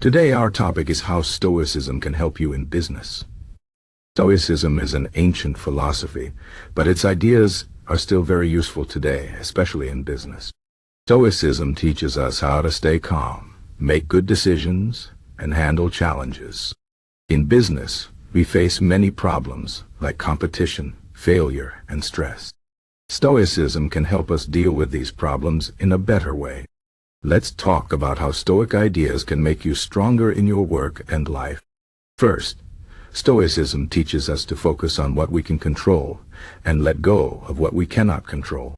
Today our topic is how Stoicism can help you in business. Stoicism is an ancient philosophy, but its ideas are still very useful today, especially in business. Stoicism teaches us how to stay calm, make good decisions, and handle challenges. In business, we face many problems like competition, failure, and stress. Stoicism can help us deal with these problems in a better way. Let's talk about how Stoic ideas can make you stronger in your work and life. First, Stoicism teaches us to focus on what we can control and let go of what we cannot control.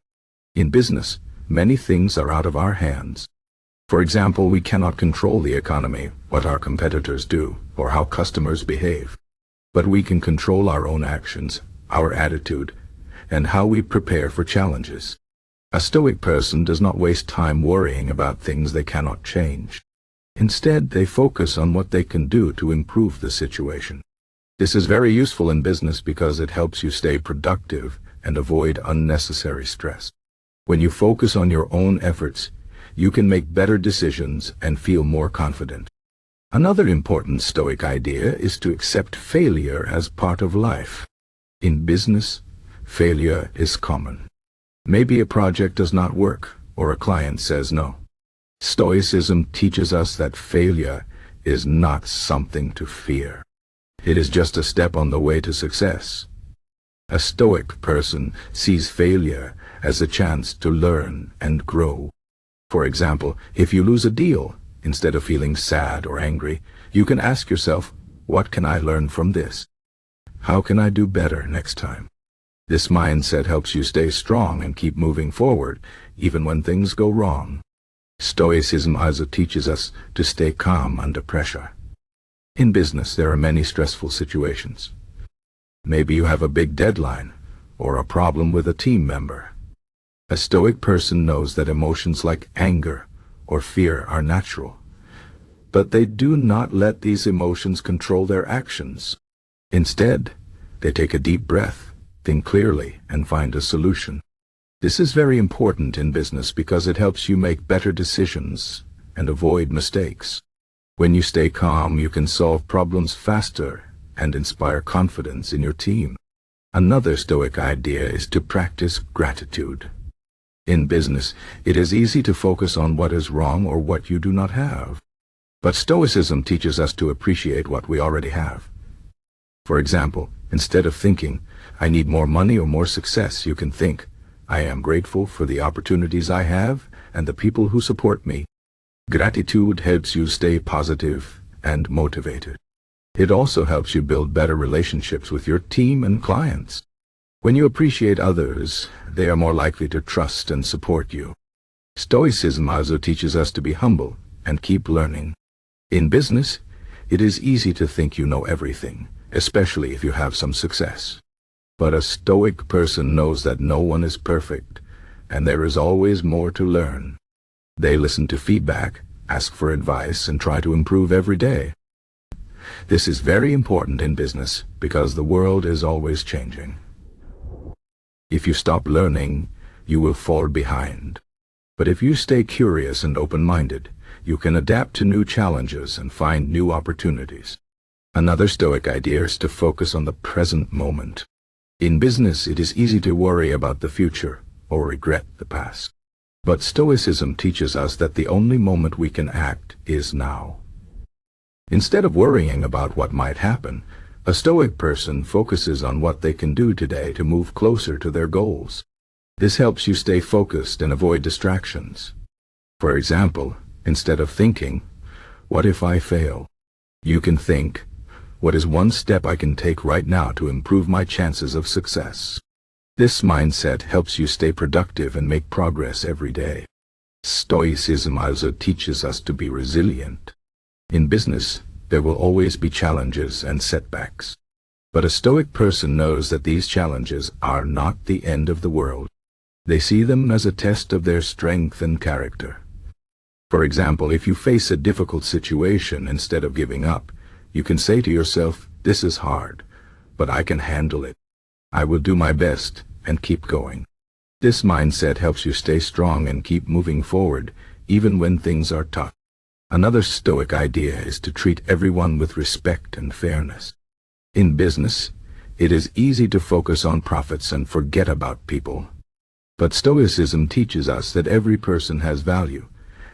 In business, many things are out of our hands. For example, we cannot control the economy, what our competitors do, or how customers behave. But we can control our own actions, our attitude, and how we prepare for challenges. A Stoic person does not waste time worrying about things they cannot change. Instead, they focus on what they can do to improve the situation. This is very useful in business because it helps you stay productive and avoid unnecessary stress. When you focus on your own efforts, you can make better decisions and feel more confident. Another important Stoic idea is to accept failure as part of life. In business, failure is common. Maybe a project does not work, or a client says no. Stoicism teaches us that failure is not something to fear. It is just a step on the way to success. A Stoic person sees failure as a chance to learn and grow. For example, if you lose a deal, instead of feeling sad or angry, you can ask yourself, what can I learn from this? How can I do better next time? This mindset helps you stay strong and keep moving forward, even when things go wrong. Stoicism also teaches us to stay calm under pressure. In business, there are many stressful situations. Maybe you have a big deadline, or a problem with a team member. A Stoic person knows that emotions like anger or fear are natural, but they do not let these emotions control their actions. Instead, they take a deep breath, think clearly, and find a solution. This is very important in business because it helps you make better decisions and avoid mistakes. When you stay calm, you can solve problems faster and inspire confidence in your team. Another Stoic idea is to practice gratitude. In business, it is easy to focus on what is wrong or what you do not have. But Stoicism teaches us to appreciate what we already have. For example, instead of thinking, I need more money or more success, you can think, I am grateful for the opportunities I have and the people who support me. Gratitude helps you stay positive and motivated. It also helps you build better relationships with your team and clients. When you appreciate others, they are more likely to trust and support you. Stoicism also teaches us to be humble and keep learning. In business, it is easy to think you know everything, especially if you have some success. But a Stoic person knows that no one is perfect, and there is always more to learn. They listen to feedback, ask for advice, and try to improve every day. This is very important in business because the world is always changing. If you stop learning, you will fall behind. But if you stay curious and open-minded, you can adapt to new challenges and find new opportunities. Another Stoic idea is to focus on the present moment. In business, it is easy to worry about the future or regret the past. But Stoicism teaches us that the only moment we can act is now. Instead of worrying about what might happen, a Stoic person focuses on what they can do today to move closer to their goals. This helps you stay focused and avoid distractions. For example, instead of thinking, what if I fail? You can think, what is one step I can take right now to improve my chances of success? This mindset helps you stay productive and make progress every day. Stoicism also teaches us to be resilient. In business, there will always be challenges and setbacks. But a Stoic person knows that these challenges are not the end of the world. They see them as a test of their strength and character. For example, if you face a difficult situation, instead of giving up, you can say to yourself, this is hard, but I can handle it. I will do my best and keep going. This mindset helps you stay strong and keep moving forward, even when things are tough. Another Stoic idea is to treat everyone with respect and fairness. In business, it is easy to focus on profits and forget about people. But Stoicism teaches us that every person has value,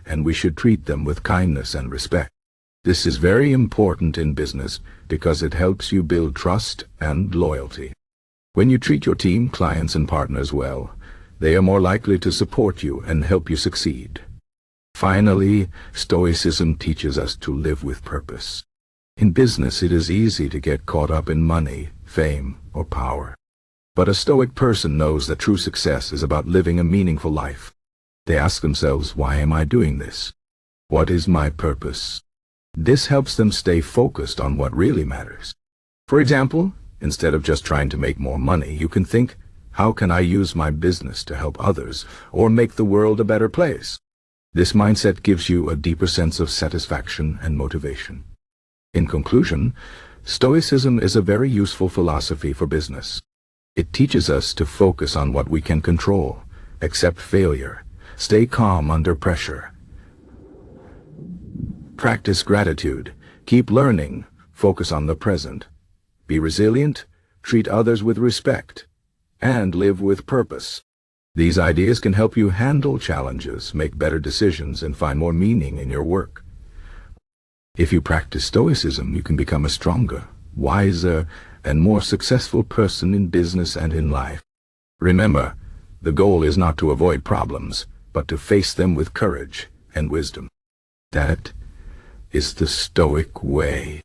and we should treat them with kindness and respect. This is very important in business because it helps you build trust and loyalty. When you treat your team, clients, and partners well, they are more likely to support you and help you succeed. Finally, Stoicism teaches us to live with purpose. In business, it is easy to get caught up in money, fame, or power. But a Stoic person knows that true success is about living a meaningful life. They ask themselves, why am I doing this? What is my purpose? This helps them stay focused on what really matters. For example, instead of just trying to make more money, you can think, how can I use my business to help others or make the world a better place? This mindset gives you a deeper sense of satisfaction and motivation. In conclusion, Stoicism is a very useful philosophy for business. It teaches us to focus on what we can control, accept failure, stay calm under pressure, practice gratitude, keep learning, focus on the present, be resilient, treat others with respect, and live with purpose. These ideas can help you handle challenges, make better decisions, and find more meaning in your work. If you practice Stoicism, you can become a stronger, wiser, and more successful person in business and in life. Remember, the goal is not to avoid problems, but to face them with courage and wisdom. That is the Stoic way.